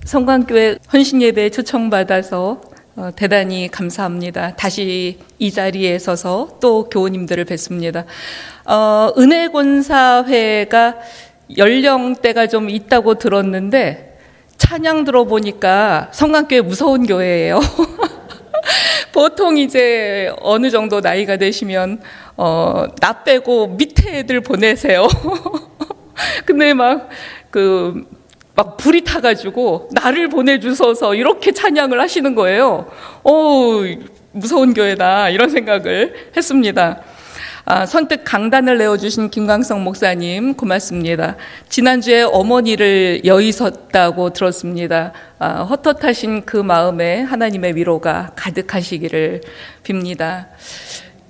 성광교회 헌신예배에 초청받아서 대단히 감사합니다. 다시 이 자리에 서서 또 교우님들을 뵙습니다. 은혜권사회가 연령대가 좀 있다고 들었는데 찬양 들어보니까 성광교회 무서운 교회예요. 보통 이제 어느 정도 나이가 되시면 나 빼고 밑에 애들 보내세요. 근데 막 불이 타가지고 나를 보내주셔서 이렇게 찬양을 하시는 거예요. 무서운 교회다 이런 생각을 했습니다. 선뜻 강단을 내어주신 김광석 목사님 고맙습니다. 지난주에 어머니를 여의셨다고 들었습니다. 헛헛하신 그 마음에 하나님의 위로가 가득하시기를 빕니다.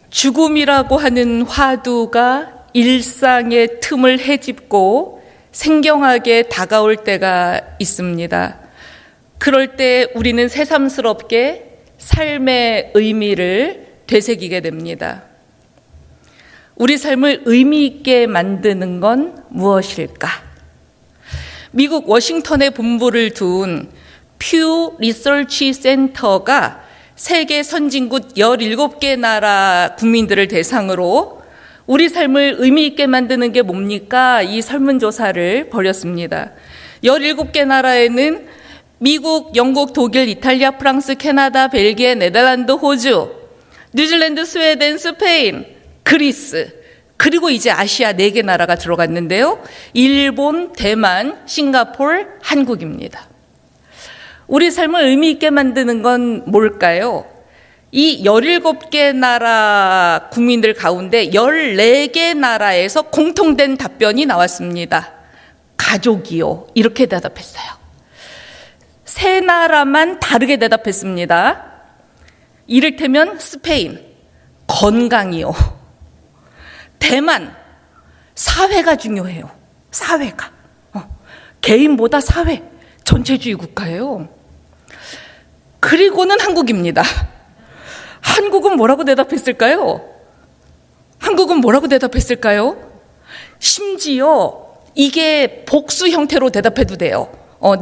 죽음이라고 하는 화두가 일상의 틈을 헤집고 생경하게 다가올 때가 있습니다. 그럴 때 우리는 새삼스럽게 삶의 의미를 되새기게 됩니다. 우리 삶을 의미 있게 만드는 건 무엇일까? 미국 워싱턴에 본부를 둔 퓨 리서치 센터가 세계 선진국 17개 나라 국민들을 대상으로 우리 삶을 의미 있게 만드는 게 뭡니까? 이 설문조사를 벌였습니다. 17개 나라에는 미국, 영국, 독일, 이탈리아, 프랑스, 캐나다, 벨기에, 네덜란드, 호주, 뉴질랜드, 스웨덴, 스페인, 그리스, 그리고 이제 아시아 4개 나라가 들어갔는데요. 일본, 대만, 싱가포르, 한국입니다. 우리 삶을 의미 있게 만드는 건 뭘까요? 이 17개 나라 국민들 가운데 14개 나라에서 공통된 답변이 나왔습니다. 가족이요. 이렇게 대답했어요. 3나라만 다르게 대답했습니다. 이를테면 스페인, 건강이요. 대만, 사회가 중요해요. 사회가. 개인보다 사회, 전체주의 국가예요. 그리고는 한국입니다. 한국은 뭐라고 대답했을까요? 한국은 뭐라고 대답했을까요? 심지어 이게 복수 형태로 대답해도 돼요.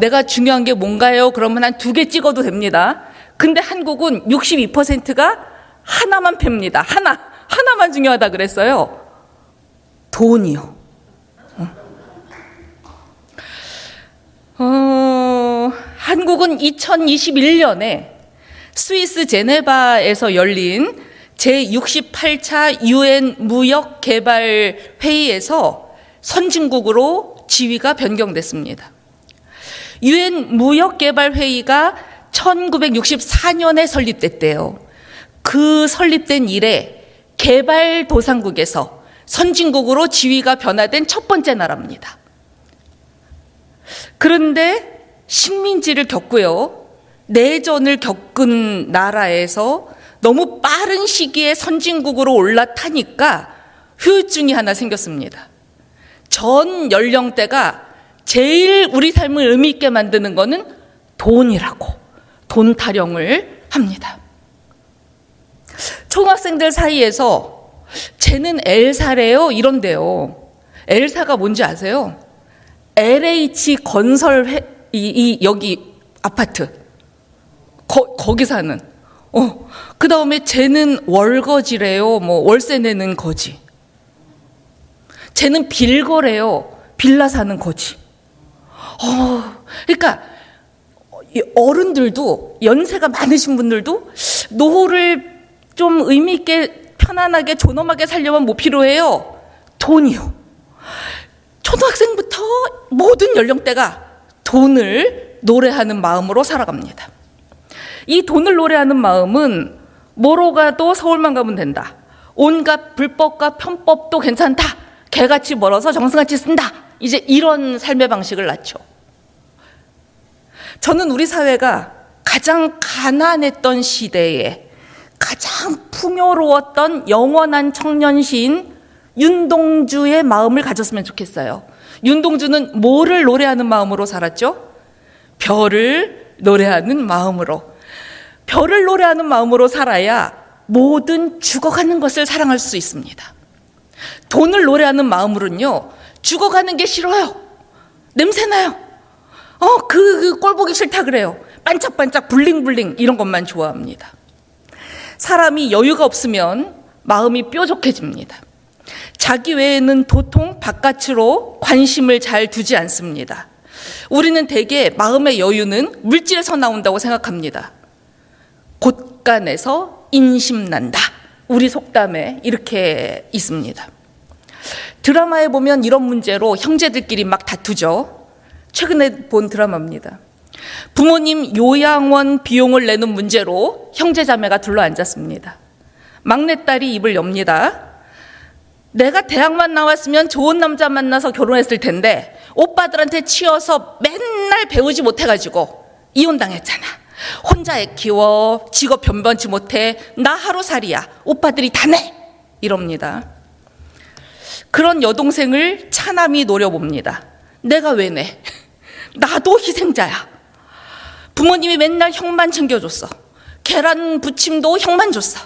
내가 중요한 게 뭔가요? 그러면 한 2개 찍어도 됩니다. 근데 한국은 62%가 하나만 팹니다. 하나만 중요하다 그랬어요. 돈이요. 한국은 2021년에 스위스 제네바에서 열린 제68차 UN 무역개발회의에서 선진국으로 지위가 변경됐습니다. UN 무역개발회의가 1964년에 설립됐대요. 그 설립된 이래 개발도상국에서 선진국으로 지위가 변화된 첫 번째 나라입니다. 그런데 식민지를 겪고요. 내전을 겪은 나라에서 너무 빠른 시기에 선진국으로 올라타니까 후유증이 하나 생겼습니다. 전 연령대가 제일 우리 삶을 의미 있게 만드는 거는 돈이라고 돈 타령을 합니다. 초등학생들 사이에서 쟤는 엘사래요 이런데요. 엘사가 뭔지 아세요? LH 건설 여기 아파트 거기 사는. 그 다음에 쟤는 월거지래요. 월세 내는 거지. 쟤는 빌거래요. 빌라 사는 거지. 그러니까 어른들도 연세가 많으신 분들도 노후를 좀 의미 있게 편안하게 존엄하게 살려면 뭐 필요해요? 돈이요. 초등학생부터 모든 연령대가 돈을 노래하는 마음으로 살아갑니다. 이 돈을 노래하는 마음은 뭐로 가도 서울만 가면 된다. 온갖 불법과 편법도 괜찮다. 개같이 벌어서 정승같이 쓴다. 이제 이런 삶의 방식을 낳죠. 저는 우리 사회가 가장 가난했던 시대에 가장 풍요로웠던 영원한 청년시인 윤동주의 마음을 가졌으면 좋겠어요. 윤동주는 뭐를 노래하는 마음으로 살았죠? 별을 노래하는 마음으로. 별을 노래하는 마음으로 살아야 모든 죽어가는 것을 사랑할 수 있습니다. 돈을 노래하는 마음으로는요, 죽어가는 게 싫어요. 냄새나요. 그 꼴 보기 싫다 그래요. 반짝반짝 블링블링 이런 것만 좋아합니다. 사람이 여유가 없으면 마음이 뾰족해집니다. 자기 외에는 도통 바깥으로 관심을 잘 두지 않습니다. 우리는 대개 마음의 여유는 물질에서 나온다고 생각합니다. 곳간에서 인심난다. 우리 속담에 이렇게 있습니다. 드라마에 보면 이런 문제로 형제들끼리 막 다투죠. 최근에 본 드라마입니다. 부모님 요양원 비용을 내는 문제로 형제자매가 둘러앉았습니다. 막내딸이 입을 엽니다. 내가 대학만 나왔으면 좋은 남자 만나서 결혼했을 텐데 오빠들한테 치여서 맨날 배우지 못해가지고 이혼당했잖아. 혼자 애 키워, 직업 변변치 못해, 나 하루살이야, 오빠들이 다 내! 이럽니다. 그런 여동생을 차남이 노려봅니다. 내가 왜 내? 나도 희생자야. 부모님이 맨날 형만 챙겨줬어. 계란 부침도 형만 줬어.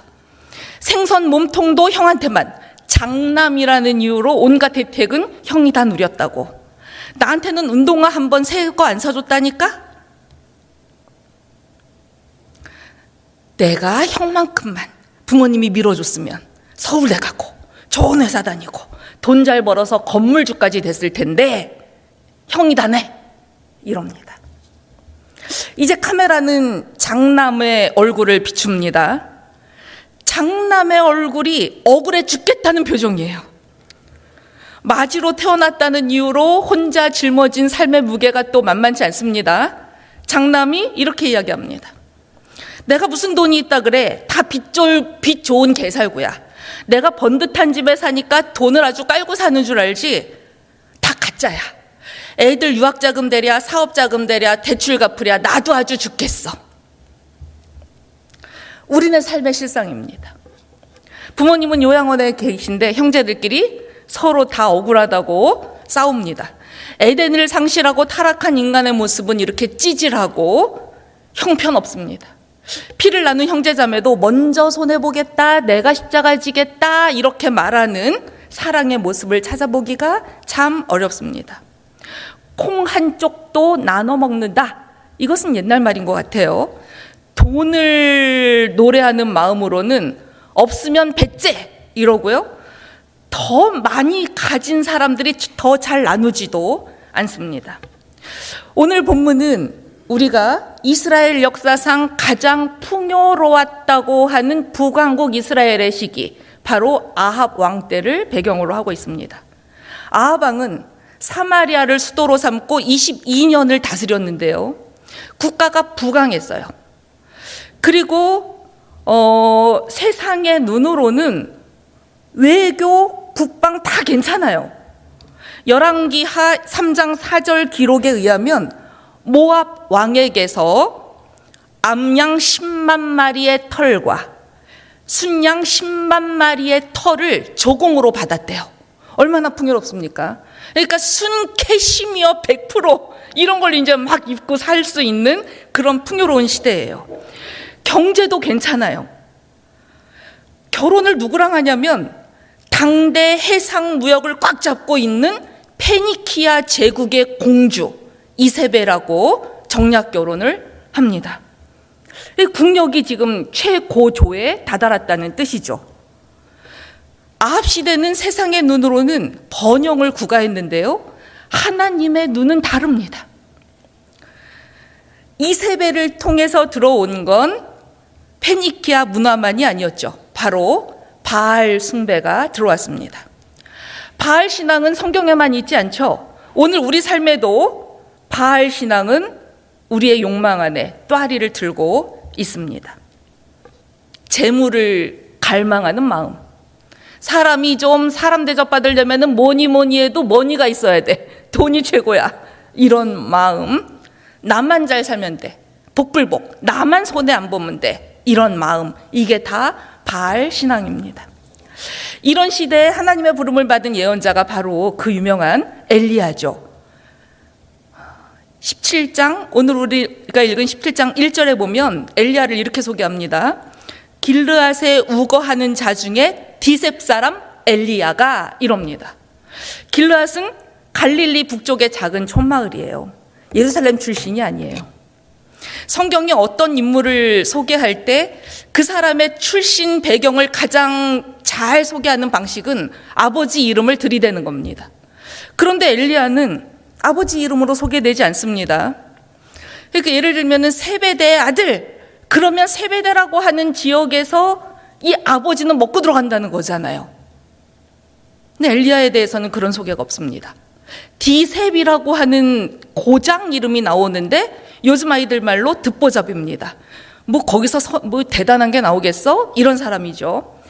생선 몸통도 형한테만. 장남이라는 이유로 온갖 혜택은 형이 다 누렸다고. 나한테는 운동화 한 번 새 거 안 사줬다니까? 내가 형만큼만 부모님이 밀어줬으면 서울대 가고 좋은 회사 다니고 돈 잘 벌어서 건물주까지 됐을 텐데 형이 다 내! 이럽니다. 이제 카메라는 장남의 얼굴을 비춥니다. 장남의 얼굴이 억울해 죽겠다는 표정이에요. 마지로 태어났다는 이유로 혼자 짊어진 삶의 무게가 또 만만치 않습니다. 장남이 이렇게 이야기합니다. 내가 무슨 돈이 있다 그래. 다 빚 좋은 개살구야. 내가 번듯한 집에 사니까 돈을 아주 깔고 사는 줄 알지. 다 가짜야. 애들 유학자금 대랴 사업자금 대랴 대출 갚으랴 나도 아주 죽겠어. 우리는 삶의 실상입니다. 부모님은 요양원에 계신데 형제들끼리 서로 다 억울하다고 싸웁니다. 에덴을 상실하고 타락한 인간의 모습은 이렇게 찌질하고 형편없습니다. 피를 나눈 형제자매도 먼저 손해보겠다, 내가 십자가 지겠다 이렇게 말하는 사랑의 모습을 찾아보기가 참 어렵습니다. 콩 한 쪽도 나눠 먹는다. 이것은 옛날 말인 것 같아요. 돈을 노래하는 마음으로는 없으면 배째 이러고요. 더 많이 가진 사람들이 더 잘 나누지도 않습니다. 오늘 본문은 우리가 이스라엘 역사상 가장 풍요로웠다고 하는 북왕국 이스라엘의 시기, 바로 아합 왕 때를 배경으로 하고 있습니다. 아합 왕은 사마리아를 수도로 삼고 22년을 다스렸는데요. 국가가 부강했어요. 그리고 세상의 눈으로는 외교, 국방 다 괜찮아요. 열왕기하 3장 4절 기록에 의하면 모압 왕에게서 암양 10만 마리의 털과 순양 10만 마리의 털을 조공으로 받았대요. 얼마나 풍요롭습니까? 그러니까 순 캐시미어 100% 이런 걸 이제 막 입고 살 수 있는 그런 풍요로운 시대예요. 경제도 괜찮아요. 결혼을 누구랑 하냐면 당대 해상 무역을 꽉 잡고 있는 페니키아 제국의 공주 이세벨하고 정략 결혼을 합니다. 국력이 지금 최고조에 다다랐다는 뜻이죠. 아합 시대는 세상의 눈으로는 번영을 구가했는데요. 하나님의 눈은 다릅니다. 이세벨을 통해서 들어온 건 페니키아 문화만이 아니었죠. 바로 바알 숭배가 들어왔습니다. 바알 신앙은 성경에만 있지 않죠. 오늘 우리 삶에도 바알 신앙은 우리의 욕망 안에 또아리를 들고 있습니다. 재물을 갈망하는 마음. 사람이 좀 사람 대접받으려면 뭐니 해도 머니가 있어야 돼. 돈이 최고야. 이런 마음. 나만 잘 살면 돼. 복불복. 나만 손해 안 보면 돼. 이런 마음. 이게 다 바알 신앙입니다. 이런 시대에 하나님의 부름을 받은 예언자가 바로 그 유명한 엘리야죠. 17장, 오늘 우리가 읽은 17장 1절에 보면 엘리야를 이렇게 소개합니다. 길르앗에 우거하는 자 중에 디셉 사람 엘리야가 이럽니다. 길르앗은 갈릴리 북쪽의 작은 촌마을이에요. 예루살렘 출신이 아니에요. 성경에 어떤 인물을 소개할 때 그 사람의 출신 배경을 가장 잘 소개하는 방식은 아버지 이름을 들이대는 겁니다. 그런데 엘리야는 아버지 이름으로 소개되지 않습니다. 그러니까 예를 들면 세베대의 아들, 그러면 세베대라고 하는 지역에서 이 아버지는 먹고 들어간다는 거잖아요. 근데 엘리야에 대해서는 그런 소개가 없습니다. 디셉이라고 하는 고장 이름이 나오는데 요즘 아이들 말로 듣보잡입니다. 뭐 거기서 뭐 대단한 게 나오겠어? 이런 사람이죠.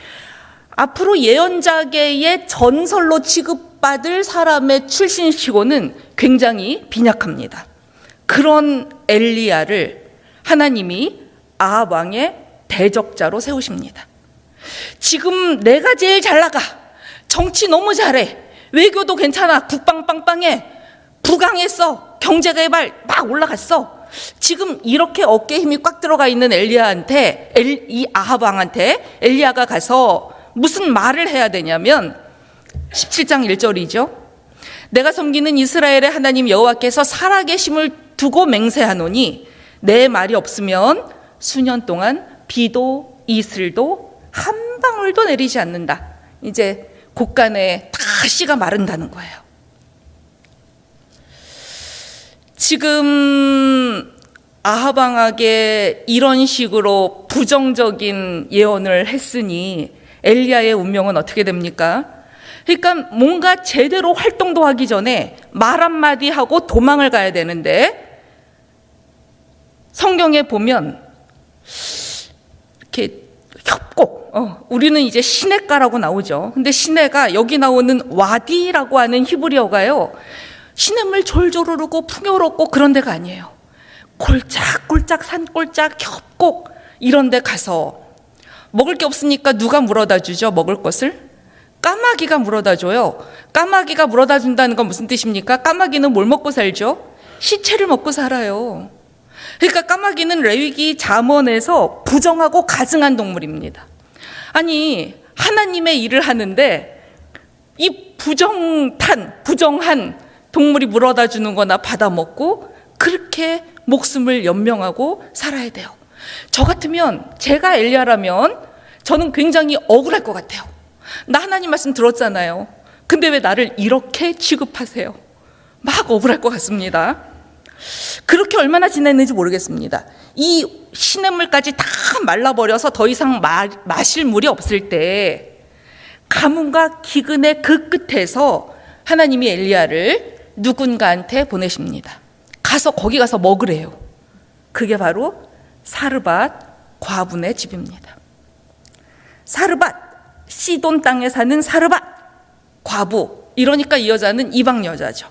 앞으로 예언자계의 전설로 취급받을 사람의 출신치고는 굉장히 빈약합니다. 그런 엘리야를 하나님이 아합 왕의 대적자로 세우십니다. 지금 내가 제일 잘 나가, 정치 너무 잘해, 외교도 괜찮아, 국방 빵빵해, 부강했어, 경제개발 막 올라갔어. 지금 이렇게 어깨에 힘이 꽉 들어가 있는 엘리야한테, 이 아합 왕한테 엘리야가 가서 무슨 말을 해야 되냐면 17장 1절이죠. 내가 섬기는 이스라엘의 하나님 여호와께서 살아계심을 두고 맹세하노니 내 말이 없으면 수년 동안 비도 이슬도 한 방울도 내리지 않는다. 이제 곳간에 다 씨가 마른다는 거예요. 지금 아합 왕에게 이런 식으로 부정적인 예언을 했으니 엘리야의 운명은 어떻게 됩니까? 그러니까 뭔가 제대로 활동도 하기 전에 말 한마디 하고 도망을 가야 되는데, 성경에 보면 이렇게 협곡, 우리는 이제 시내가라고 나오죠. 근데 시내가 여기 나오는 와디라고 하는 히브리어가요, 시냇물 졸졸 흐르고 풍요롭고 그런 데가 아니에요. 골짝골짝 산골짝 협곡 이런 데 가서 먹을 게 없으니까 누가 물어다 주죠? 먹을 것을? 까마귀가 물어다 줘요. 까마귀가 물어다 준다는 건 무슨 뜻입니까? 까마귀는 뭘 먹고 살죠? 시체를 먹고 살아요. 그러니까 까마귀는 레위기 잠언에서 부정하고 가증한 동물입니다. 아니, 하나님의 일을 하는데 이 부정한 동물이 물어다 주는 거나 받아 먹고 그렇게 목숨을 연명하고 살아야 돼요. 저 같으면, 제가 엘리야라면 저는 굉장히 억울할 것 같아요. 나 하나님 말씀 들었잖아요. 근데 왜 나를 이렇게 취급하세요? 막 억울할 것 같습니다. 그렇게 얼마나 지냈는지 모르겠습니다. 이 시냇물까지 다 말라버려서 더 이상 마실 물이 없을 때 가뭄과 기근의 그 끝에서 하나님이 엘리야를 누군가한테 보내십니다. 가서 거기 가서 먹으래요. 그게 바로 사르밧 과분의 집입니다. 사르밧, 시돈 땅에 사는 사르밧 과부, 이러니까 이 여자는 이방 여자죠.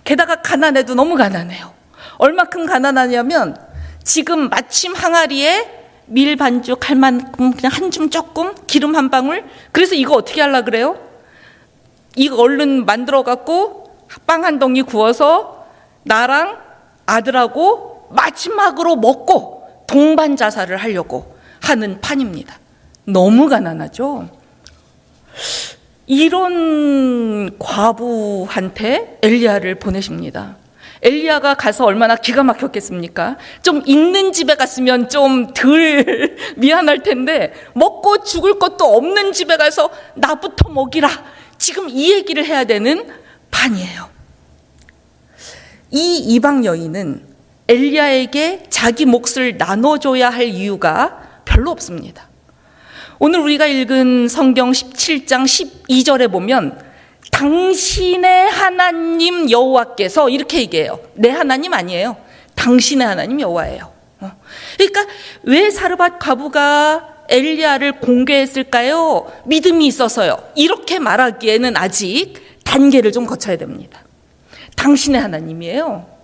게다가 가난해도 너무 가난해요. 얼마큼 가난하냐면 지금 마침 항아리에 밀 반죽 할 만큼 그냥 한 줌 조금, 기름 한 방울. 그래서 이거 어떻게 하려고 그래요? 이거 얼른 만들어 갖고 빵 한 덩이 구워서 나랑 아들하고 마지막으로 먹고 동반 자살을 하려고 하는 판입니다. 너무 가난하죠. 이런 과부한테 엘리야를 보내십니다. 엘리야가 가서 얼마나 기가 막혔겠습니까? 좀 있는 집에 갔으면 좀 덜 미안할 텐데, 먹고 죽을 것도 없는 집에 가서 나부터 먹이라, 지금 이 얘기를 해야 되는 판이에요. 이 이방 여인은 엘리야에게 자기 몫을 나눠줘야 할 이유가 별로 없습니다. 오늘 우리가 읽은 성경 17장 12절에 보면 당신의 하나님 여호와께서 이렇게 얘기해요. 내 하나님 아니에요. 당신의 하나님 여호와예요. 그러니까 왜 사르밧 과부가 엘리야를 공개했을까요? 믿음이 있어서요. 이렇게 말하기에는 아직 단계를 좀 거쳐야 됩니다. 당신의 하나님이에요.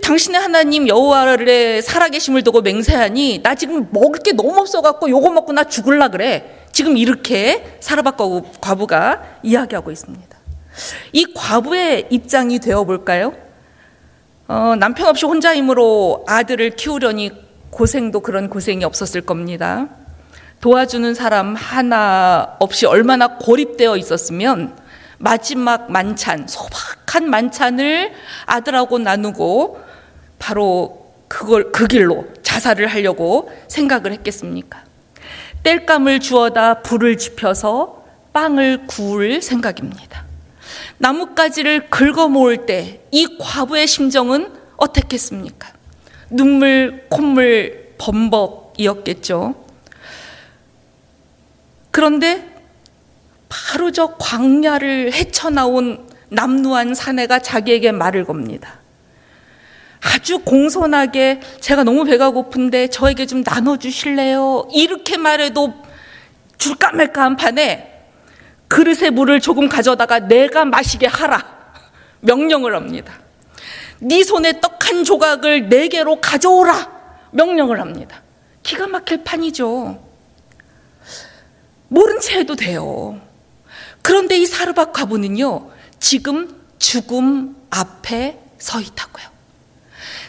당신의 하나님 여호와의 살아계심을 두고 맹세하니 나 지금 먹을 게 너무 없어갖고 요거 먹고 나 죽을라 그래. 지금 이렇게 사르밧 과부가 이야기하고 있습니다. 이 과부의 입장이 되어볼까요? 남편 없이 혼자 힘으로 아들을 키우려니 고생도 그런 고생이 없었을 겁니다. 도와주는 사람 하나 없이 얼마나 고립되어 있었으면 마지막 만찬, 소박한 착한 만찬을 아들하고 나누고 바로 그 길로 자살을 하려고 생각을 했겠습니까? 땔감을 주워다 불을 지펴서 빵을 구울 생각입니다. 나뭇가지를 긁어 모을 때 이 과부의 심정은 어떻겠습니까? 눈물, 콧물, 범벅이었겠죠. 그런데 바로 저 광야를 헤쳐나온 남루한 사내가 자기에게 말을 겁니다. 아주 공손하게 제가 너무 배가 고픈데 저에게 좀 나눠주실래요? 이렇게 말해도 줄까 말까 한 판에 그릇에 물을 조금 가져다가 내가 마시게 하라 명령을 합니다. 네 손에 떡 한 조각을 4개로 가져오라 명령을 합니다. 기가 막힐 판이죠. 모른 채 해도 돼요. 그런데 이 사르밧 과부는요, 지금 죽음 앞에 서 있다고요.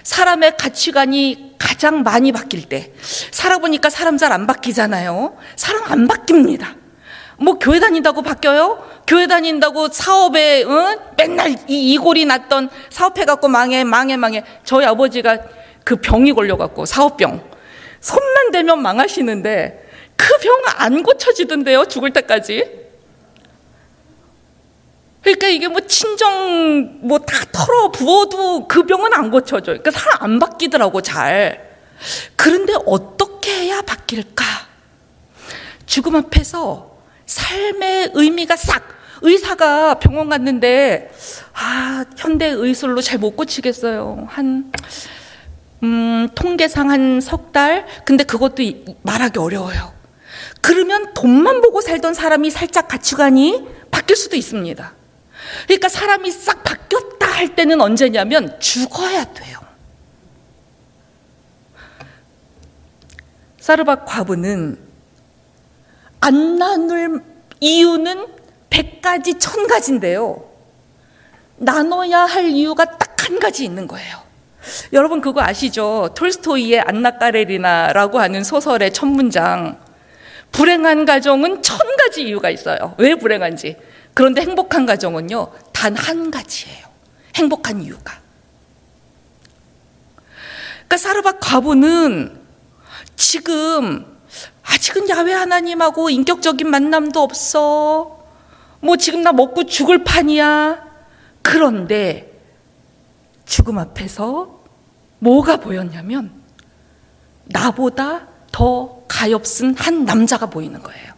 사람의 가치관이 가장 많이 바뀔 때, 살아보니까 사람 잘 안 바뀌잖아요. 사람 안 바뀝니다. 뭐 교회 다닌다고 바뀌어요? 교회 다닌다고 사업에 맨날 이골이 났던 사업해갖고 망해. 저희 아버지가 그 병이 걸려갖고 사업병. 손만 대면 망하시는데 그 병 안 고쳐지던데요, 죽을 때까지. 그러니까 이게 뭐 친정 뭐 다 털어 부어도 그 병은 안 고쳐져요. 그러니까 사람 안 바뀌더라고 잘. 그런데 어떻게 해야 바뀔까? 죽음 앞에서 삶의 의미가 싹. 의사가 병원 갔는데 현대 의술로 잘 못 고치겠어요. 통계상 한 3달. 근데 그것도 말하기 어려워요. 그러면 돈만 보고 살던 사람이 살짝 가치관이 바뀔 수도 있습니다. 그러니까 사람이 싹 바뀌었다 할 때는 언제냐면 죽어야 돼요. 사르밧 과부는 안 나눌 이유는 100가지 1000가지인데요. 나눠야 할 이유가 딱 한 가지 있는 거예요. 여러분 그거 아시죠? 톨스토이의 안나 까레리나라고 하는 소설의 첫 문장. 불행한 가정은 1000가지 이유가 있어요. 왜 불행한지. 그런데 행복한 가정은요, 단 한 가지예요. 행복한 이유가. 그러니까 사르밧 과부는 지금 아직은 야훼 하나님하고 인격적인 만남도 없어. 뭐 지금 나 먹고 죽을 판이야. 그런데 죽음 앞에서 뭐가 보였냐면 나보다 더 가엾은 한 남자가 보이는 거예요.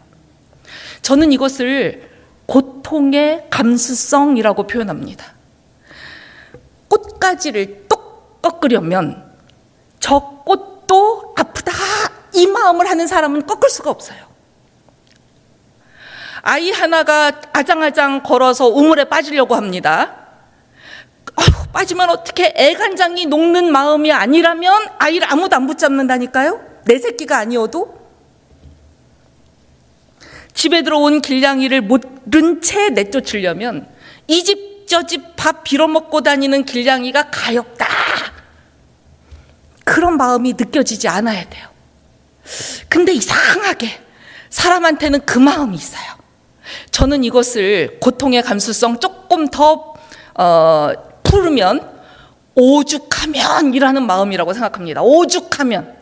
저는 이것을 고통의 감수성이라고 표현합니다. 꽃가지를 똑 꺾으려면 저 꽃도 아프다 이 마음을 하는 사람은 꺾을 수가 없어요. 아이 하나가 아장아장 걸어서 우물에 빠지려고 합니다. 빠지면 어떻게 애간장이 녹는 마음이 아니라면 아이를 아무도 안 붙잡는다니까요. 내 새끼가 아니어도. 집에 들어온 길냥이를 모른 채 내쫓으려면 이 집 저 집 밥 빌어먹고 다니는 길냥이가 가엾다. 그런 마음이 느껴지지 않아야 돼요. 근데 이상하게 사람한테는 그 마음이 있어요. 저는 이것을 고통의 감수성 조금 더 풀으면 오죽하면이라는 마음이라고 생각합니다. 오죽하면.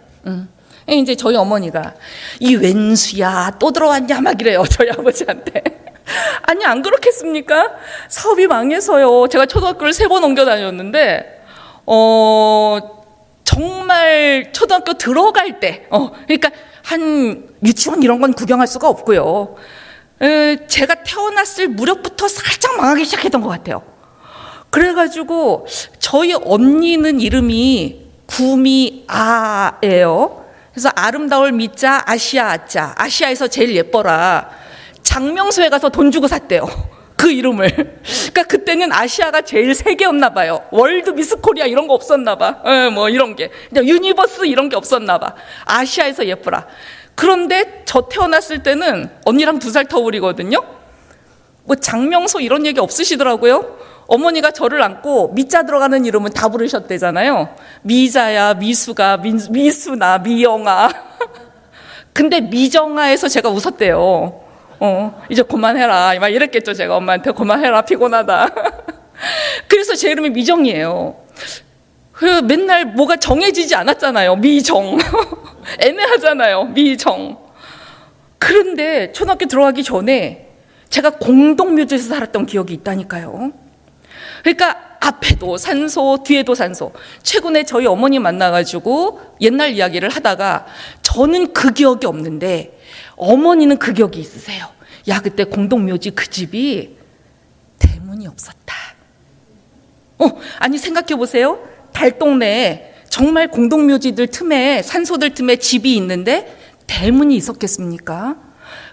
이제 저희 어머니가 이 웬수야 또 들어왔냐 막 이래요. 저희 아버지한테. 아니 안 그렇겠습니까? 사업이 망해서요. 제가 초등학교를 3번 옮겨 다녔는데 정말 초등학교 들어갈 때 그러니까 한 유치원 이런 건 구경할 수가 없고요. 제가 태어났을 무렵부터 살짝 망하기 시작했던 것 같아요. 그래가지고 저희 언니는 이름이 구미아예요. 그래서 아름다울 미자 아시아 아자. 아시아에서 제일 예뻐라. 장명소에 가서 돈 주고 샀대요. 그 이름을. 그러니까 그때는 아시아가 제일 세계였나 봐요. 월드 미스 코리아 이런 거 없었나 봐. 뭐 이런 게. 그냥 유니버스 이런 게 없었나 봐. 아시아에서 예쁘라. 그런데 저 태어났을 때는 언니랑 2살 터울이거든요. 뭐 장명소 이런 얘기 없으시더라고요. 어머니가 저를 안고 미자 들어가는 이름은 다 부르셨대잖아요. 미자야, 미수가, 미수나, 미영아. 근데 미정아에서 제가 웃었대요. 이제 그만해라. 막 이랬겠죠. 제가 엄마한테 그만해라. 피곤하다. 제 이름이 미정이에요. 그 맨날 뭐가 정해지지 않았잖아요. 미정. 애매하잖아요. 미정. 그런데 초등학교 들어가기 전에 제가 공동묘지에서 살았던 기억이 있다니까요. 그러니까 앞에도 산소, 뒤에도 산소. 최근에 저희 어머니 만나가지고 옛날 이야기를 하다가 저는 그 기억이 없는데 어머니는 그 기억이 있으세요. 야, 그때 공동묘지 그 집이 대문이 없었다. 아니 생각해 보세요. 달동네에 정말 공동묘지들 틈에, 산소들 틈에 집이 있는데 대문이 있었겠습니까?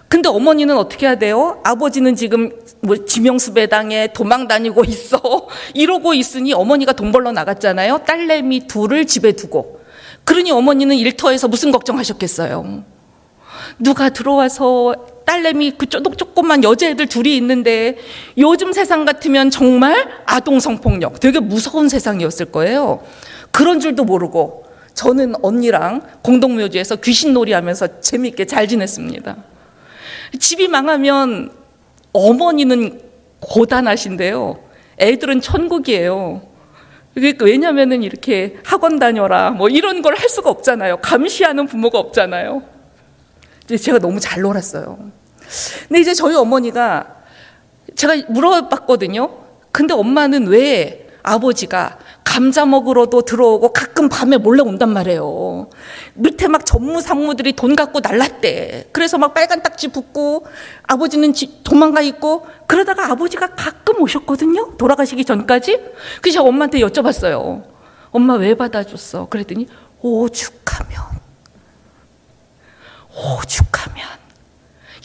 근데 어머니는 어떻게 해야 돼요? 아버지는 지금 뭐 지명수배당에 도망 다니고 있어. 이러고 있으니 어머니가 돈 벌러 나갔잖아요. 딸내미 둘을 집에 두고. 그러니 어머니는 일터에서 무슨 걱정하셨겠어요? 누가 들어와서 딸내미 그 조그만 여자애들 둘이 있는데 요즘 세상 같으면 정말 아동성폭력, 되게 무서운 세상이었을 거예요. 그런 줄도 모르고 저는 언니랑 공동묘지에서 귀신놀이 하면서 재미있게 잘 지냈습니다. 집이 망하면 어머니는 고단하신데요. 애들은 천국이에요. 왜냐면은 이렇게 학원 다녀라 뭐 이런 걸 할 수가 없잖아요. 감시하는 부모가 없잖아요. 제가 너무 잘 놀았어요. 근데 이제 저희 어머니가 제가 물어봤거든요. 근데 엄마는 왜 아버지가 감자 먹으러도 들어오고 가끔 밤에 몰래 온단 말이에요. 밑에 막 전무상무들이 돈 갖고 날랐대. 그래서 막 빨간 딱지 붙고 아버지는 도망가 있고 그러다가 아버지가 가끔 오셨거든요. 돌아가시기 전까지. 그래서 제가 엄마한테 여쭤봤어요. 엄마 왜 받아줬어? 그랬더니 오죽하면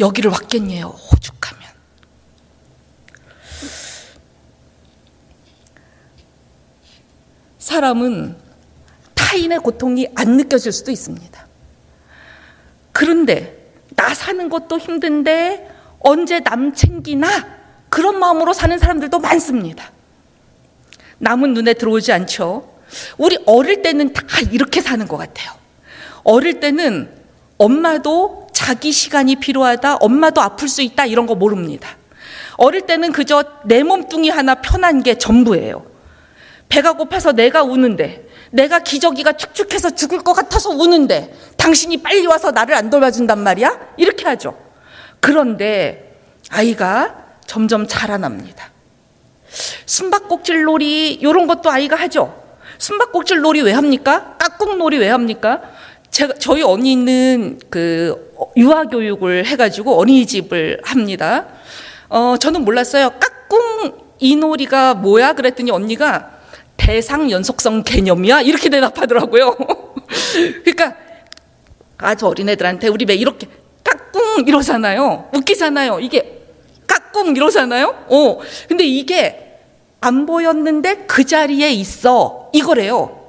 여기를 왔겠네요. 오죽하면. 사람은 타인의 고통이 안 느껴질 수도 있습니다. 그런데 나 사는 것도 힘든데 언제 남 챙기나? 그런 마음으로 사는 사람들도 많습니다. 남은 눈에 들어오지 않죠. 우리 어릴 때는 다 이렇게 사는 것 같아요. 어릴 때는 엄마도 자기 시간이 필요하다, 엄마도 아플 수 있다 이런 거 모릅니다. 어릴 때는 그저 내 몸뚱이 하나 편한 게 전부예요. 배가 고파서 내가 우는데, 내가 기저귀가 축축해서 죽을 것 같아서 우는데 당신이 빨리 와서 나를 안 돌봐준단 말이야? 이렇게 하죠. 그런데 아이가 점점 자라납니다. 숨바꼭질 놀이 이런 것도 아이가 하죠. 숨바꼭질 놀이 왜 합니까? 깍꿍놀이 왜 합니까? 저희 언니는 그 유아교육을 해가지고 어린이집을 합니다. 저는 몰랐어요. 깍꿍 이 놀이가 뭐야? 그랬더니 언니가 대상 연속성 개념이야? 이렇게 대답하더라고요. 그러니까 아주 어린애들한테 우리 왜 이렇게 깍꿍 이러잖아요. 웃기잖아요. 이게 깍꿍 이러잖아요. 근데 이게 안 보였는데 그 자리에 있어. 이거래요.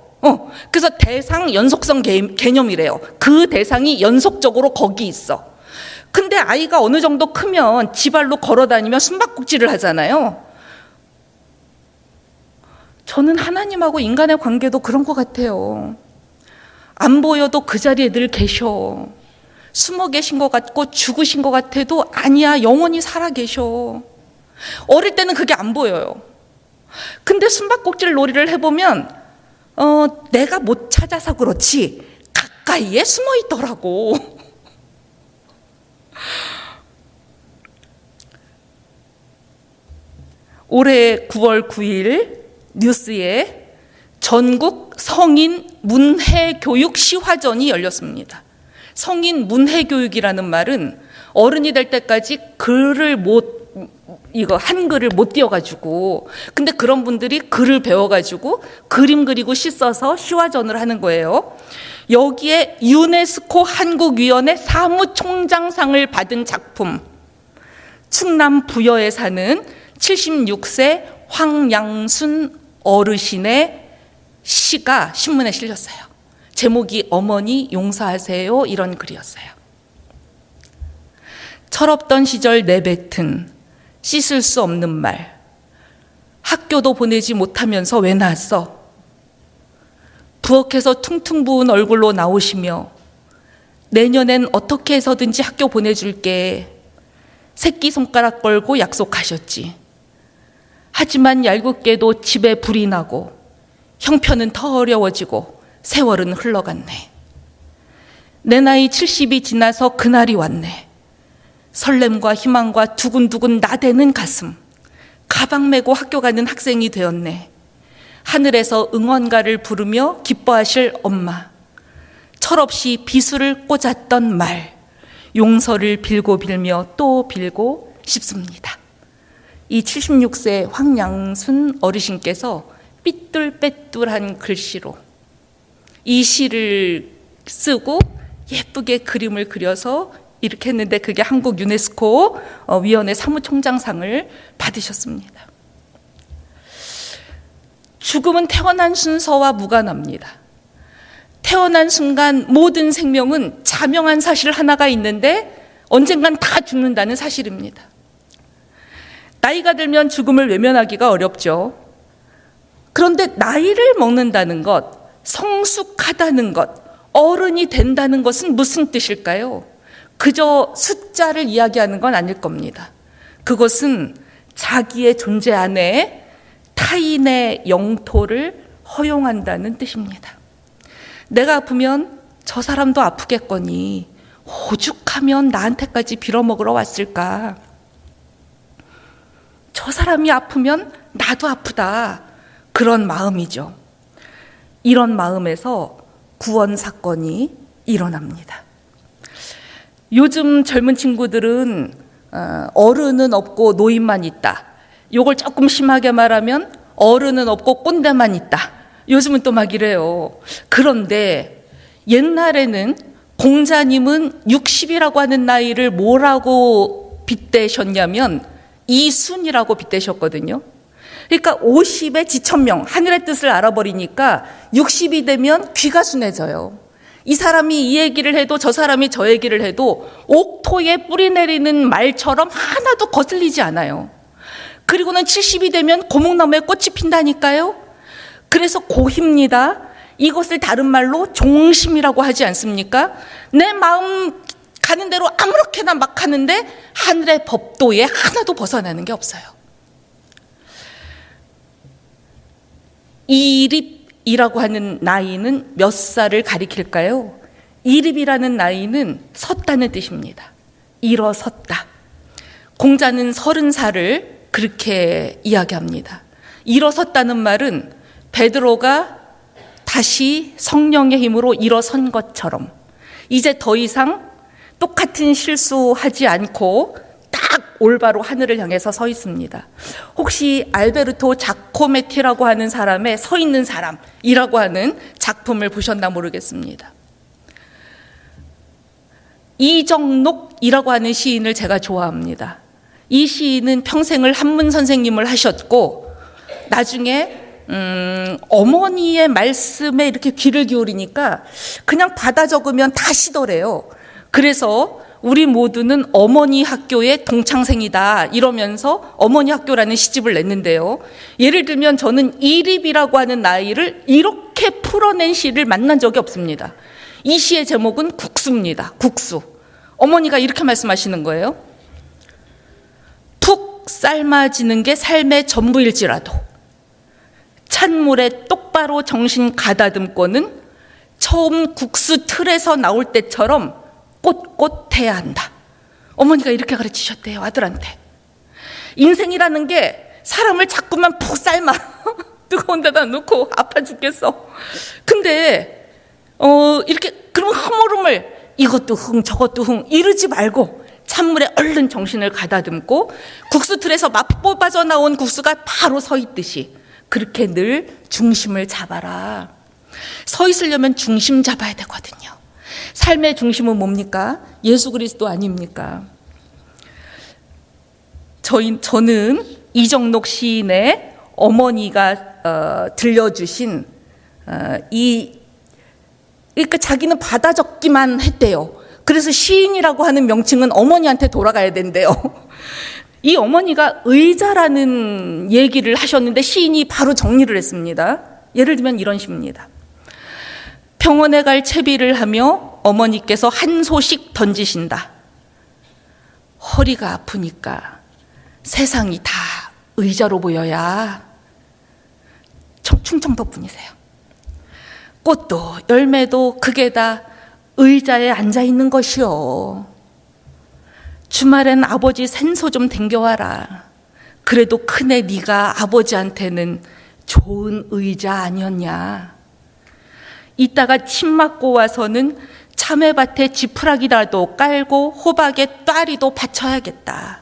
그래서 대상 연속성 개념이래요. 그 대상이 연속적으로 거기 있어. 근데 아이가 어느 정도 크면 지발로 걸어다니며 숨바꼭질을 하잖아요. 저는 하나님하고 인간의 관계도 그런 것 같아요. 안 보여도 그 자리에 늘 계셔. 숨어 계신 것 같고 죽으신 것 같아도 아니야, 영원히 살아 계셔. 어릴 때는 그게 안 보여요. 근데 숨바꼭질 놀이를 해보면 내가 못 찾아서 그렇지 가까이에 숨어 있더라고. 올해 9월 9일 뉴스에 전국 성인 문해교육 시화전이 열렸습니다. 성인 문해교육이라는 말은 어른이 될 때까지 한글을 못 띄워가지고, 근데 그런 분들이 글을 배워가지고 그림 그리고 시 써서 시화전을 하는 거예요. 여기에 유네스코 한국위원회 사무총장상을 받은 작품, 충남 부여에 사는 76세 황양순 어르신의 시가 신문에 실렸어요. 제목이 어머니 용서하세요 이런 글이었어요. 철없던 시절 내뱉은 씻을 수 없는 말, 학교도 보내지 못하면서 왜 나왔어? 부엌에서 퉁퉁 부은 얼굴로 나오시며 내년엔 어떻게 해서든지 학교 보내줄게 새끼손가락 걸고 약속하셨지. 하지만 얄궂게도 집에 불이 나고 형편은 더 어려워지고 세월은 흘러갔네. 내 나이 70이 지나서 그날이 왔네. 설렘과 희망과 두근두근 나대는 가슴. 가방 메고 학교 가는 학생이 되었네. 하늘에서 응원가를 부르며 기뻐하실 엄마. 철없이 비수를 꽂았던 말. 용서를 빌고 빌며 또 빌고 싶습니다. 이 76세 황양순 어르신께서 삐뚤빼뚤한 글씨로 이 시를 쓰고 예쁘게 그림을 그려서 이렇게 했는데 그게 한국 유네스코 위원회 사무총장상을 받으셨습니다. 죽음은 태어난 순서와 무관합니다. 태어난 순간 모든 생명은 자명한 사실 하나가 있는데 언젠간 다 죽는다는 사실입니다. 나이가 들면 죽음을 외면하기가 어렵죠. 그런데 나이를 먹는다는 것, 성숙하다는 것, 어른이 된다는 것은 무슨 뜻일까요? 그저 숫자를 이야기하는 건 아닐 겁니다. 그것은 자기의 존재 안에 타인의 영토를 허용한다는 뜻입니다. 내가 아프면 저 사람도 아프겠거니 오죽하면 나한테까지 빌어먹으러 왔을까? 저 사람이 아프면 나도 아프다. 그런 마음이죠. 이런 마음에서 구원 사건이 일어납니다. 요즘 젊은 친구들은 어른은 없고 노인만 있다. 요걸 조금 심하게 말하면 어른은 없고 꼰대만 있다. 요즘은 또 막 이래요. 그런데 옛날에는 공자님은 60이라고 하는 나이를 뭐라고 빗대셨냐면 이순이라고 빗대셨거든요. 그러니까 50에 지천명, 하늘의 뜻을 알아버리니까 60이 되면 귀가 순해져요. 이 사람이 이 얘기를 해도 저 사람이 저 얘기를 해도 옥토에 뿌리 내리는 말처럼 하나도 거슬리지 않아요. 그리고는 70이 되면 고목나무에 꽃이 핀다니까요. 그래서 고희입니다. 이것을 다른 말로 종심이라고 하지 않습니까? 내 마음 가는 대로 아무렇게나 막 하는데 하늘의 법도에 하나도 벗어나는 게 없어요. 이립이라고 하는 나이는 몇 살을 가리킬까요? 이립이라는 나이는 섰다는 뜻입니다. 일어섰다. 공자는 30살을 그렇게 이야기합니다. 일어섰다는 말은 베드로가 다시 성령의 힘으로 일어선 것처럼 이제 더 이상 똑같은 실수하지 않고 딱 올바로 하늘을 향해서 서 있습니다. 혹시 알베르토 자코메티라고 하는 사람의 서 있는 사람이라고 하는 작품을 보셨나 모르겠습니다. 이정록이라고 하는 시인을 제가 좋아합니다. 이 시인은 평생을 한문 선생님을 하셨고 나중에 어머니의 말씀에 이렇게 귀를 기울이니까 그냥 받아 적으면 다 시더래요. 그래서 우리 모두는 어머니 학교의 동창생이다 이러면서 어머니 학교라는 시집을 냈는데요. 예를 들면 저는 이립이라고 하는 나이를 이렇게 풀어낸 시를 만난 적이 없습니다. 이 시의 제목은 국수입니다. 국수. 어머니가 이렇게 말씀하시는 거예요. 푹 삶아지는 게 삶의 전부일지라도 찬물에 똑바로 정신 가다듬고는 처음 국수 틀에서 나올 때처럼 꼿꼿해야 한다. 어머니가 이렇게 가르치셨대요, 아들한테. 인생이라는 게 사람을 자꾸만 푹 삶아. 뜨거운 데다 놓고 아파 죽겠어. 근데 이렇게 그러면 흐물흐물 이것도 흥 저것도 흥 이러지 말고 찬물에 얼른 정신을 가다듬고 국수 틀에서 막 뽑아져 나온 국수가 바로 서 있듯이 그렇게 늘 중심을 잡아라. 서 있으려면 중심 잡아야 되거든요. 삶의 중심은 뭡니까? 예수 그리스도 아닙니까? 저는 이정록 시인의 어머니가 들려주신 그러니까 자기는 받아 적기만 했대요. 그래서 시인이라고 하는 명칭은 어머니한테 돌아가야 된대요. 이 어머니가 의자라는 얘기를 하셨는데 시인이 바로 정리를 했습니다. 예를 들면 이런 시입니다. 병원에 갈 채비를 하며 어머니께서 한 소식 던지신다. 허리가 아프니까 세상이 다 의자로 보여야 충청도 분이세요. 꽃도 열매도 그게 다 의자에 앉아있는 것이요. 주말엔 아버지 산소 좀 댕겨와라. 그래도 큰애 네가 아버지한테는 좋은 의자 아니었냐. 이따가 침 맞고 와서는 참외밭에 지푸라기라도 깔고 호박에 따리도 받쳐야겠다.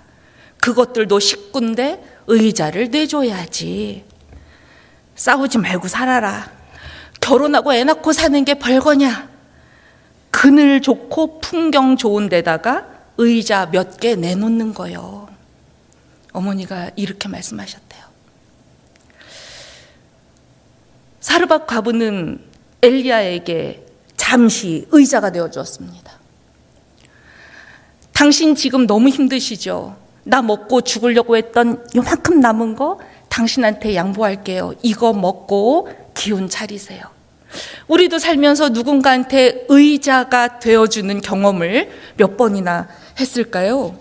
그것들도 식구인데 의자를 내줘야지. 싸우지 말고 살아라. 결혼하고 애 낳고 사는 게 별거냐. 그늘 좋고 풍경 좋은 데다가 의자 몇 개 내놓는 거요. 어머니가 이렇게 말씀하셨대요. 사르밧 과부는 엘리야에게 잠시 의자가 되어주었습니다. 당신 지금 너무 힘드시죠? 나 먹고 죽으려고 했던 요만큼 남은 거 당신한테 양보할게요. 이거 먹고 기운 차리세요. 우리도 살면서 누군가한테 의자가 되어주는 경험을 몇 번이나 했을까요?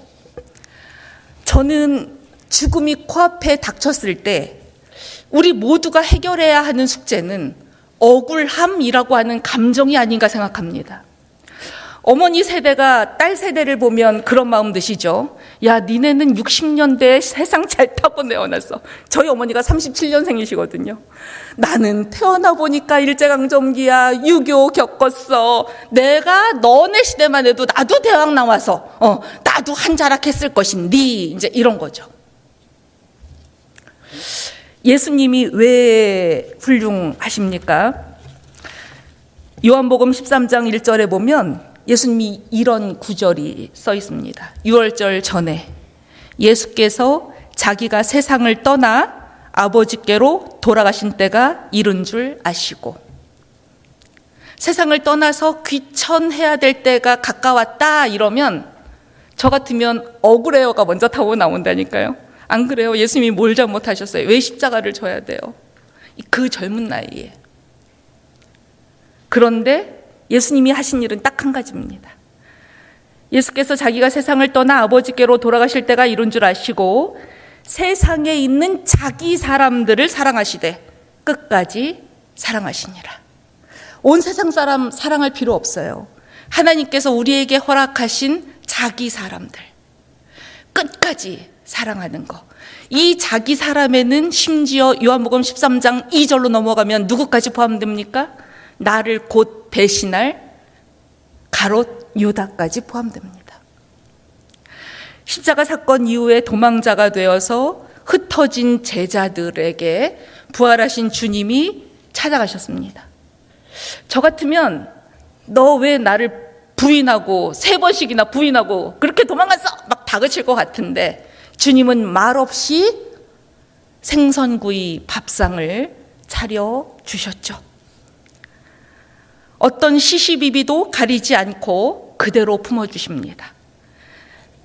저는 죽음이 코앞에 닥쳤을 때 우리 모두가 해결해야 하는 숙제는 억울함이라고 하는 감정이 아닌가 생각합니다. 어머니 세대가 딸 세대를 보면 그런 마음 드시죠? 야, 니네는 60년대에 세상 잘 타고 내어놨어. 저희 어머니가 37년생이시거든요. 나는 태어나 보니까 일제강점기야, 6.25 겪었어. 내가 너네 시대만 해도 나도 대학 나와서 나도 한 자락 했을 것인데, 이제 이런 거죠. 예수님이 왜 훌륭하십니까? 요한복음 13장 1절에 보면 예수님이 이런 구절이 써 있습니다. 유월절 전에 예수께서 자기가 세상을 떠나 아버지께로 돌아가신 때가 이른 줄 아시고, 세상을 떠나서 귀천해야 될 때가 가까웠다 이러면 저 같으면 억울해요가 먼저 타고 나온다니까요. 안 그래요? 예수님이 뭘 잘못하셨어요? 왜 십자가를 져야 돼요? 그 젊은 나이에. 그런데 예수님이 하신 일은 딱 한 가지입니다. 예수께서 자기가 세상을 떠나 아버지께로 돌아가실 때가 이른 줄 아시고 세상에 있는 자기 사람들을 사랑하시되 끝까지 사랑하시니라. 온 세상 사람 사랑할 필요 없어요. 하나님께서 우리에게 허락하신 자기 사람들 끝까지 사랑하는 거. 이 자기 사람에는 심지어 요한복음 13장 2절로 넘어가면 누구까지 포함됩니까? 나를 곧 배신할 가롯 유다까지 포함됩니다. 십자가 사건 이후에 도망자가 되어서 흩어진 제자들에게 부활하신 주님이 찾아가셨습니다. 저 같으면 너 왜 나를 부인하고 3번씩이나 부인하고 그렇게 도망갔어? 막 다그칠 것 같은데 주님은 말없이 생선구이 밥상을 차려주셨죠. 어떤 시시비비도 가리지 않고 그대로 품어주십니다.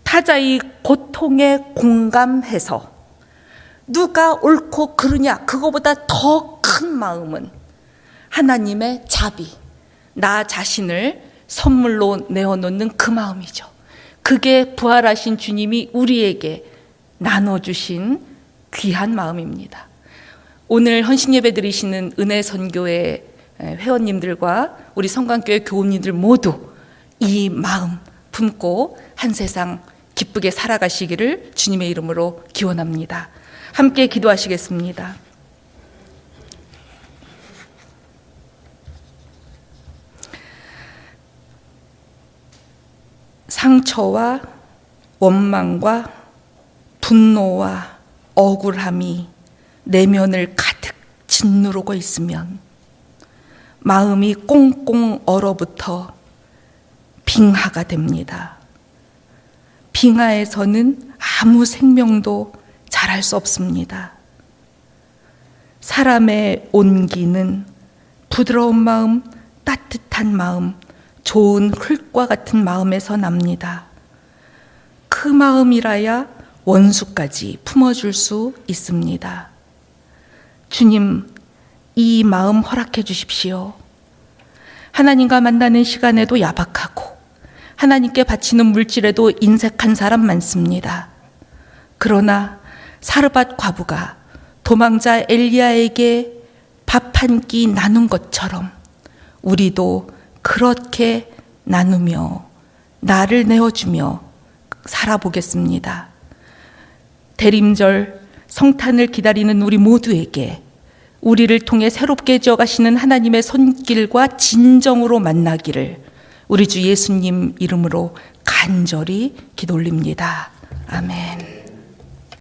타자의 고통에 공감해서 누가 옳고 그르냐 그거보다 더 큰 마음은 하나님의 자비, 나 자신을 선물로 내어놓는 그 마음이죠. 그게 부활하신 주님이 우리에게 나눠주신 귀한 마음입니다. 오늘 헌신예배 드리시는 은혜선교회 회원님들과 우리 성관교회 교우님들 모두 이 마음 품고 한 세상 기쁘게 살아가시기를 주님의 이름으로 기원합니다. 함께 기도하시겠습니다. 상처와 원망과 분노와 억울함이 내면을 가득 짓누르고 있으면 마음이 꽁꽁 얼어붙어 빙하가 됩니다. 빙하에서는 아무 생명도 자랄 수 없습니다. 사람의 온기는 부드러운 마음, 따뜻한 마음, 좋은 흙과 같은 마음에서 납니다. 그 마음이라야 원수까지 품어줄 수 있습니다. 주님, 이 마음 허락해 주십시오. 하나님과 만나는 시간에도 야박하고 하나님께 바치는 물질에도 인색한 사람 많습니다. 그러나 사르밧 과부가 도망자 엘리야에게 밥 한 끼 나눈 것처럼 우리도 그렇게 나누며 나를 내어주며 살아보겠습니다. 대림절 성탄을 기다리는 우리 모두에게 우리를 통해 새롭게 지어가시는 하나님의 손길과 진정으로 만나기를 우리 주 예수님 이름으로 간절히 기도 올립니다. 아멘.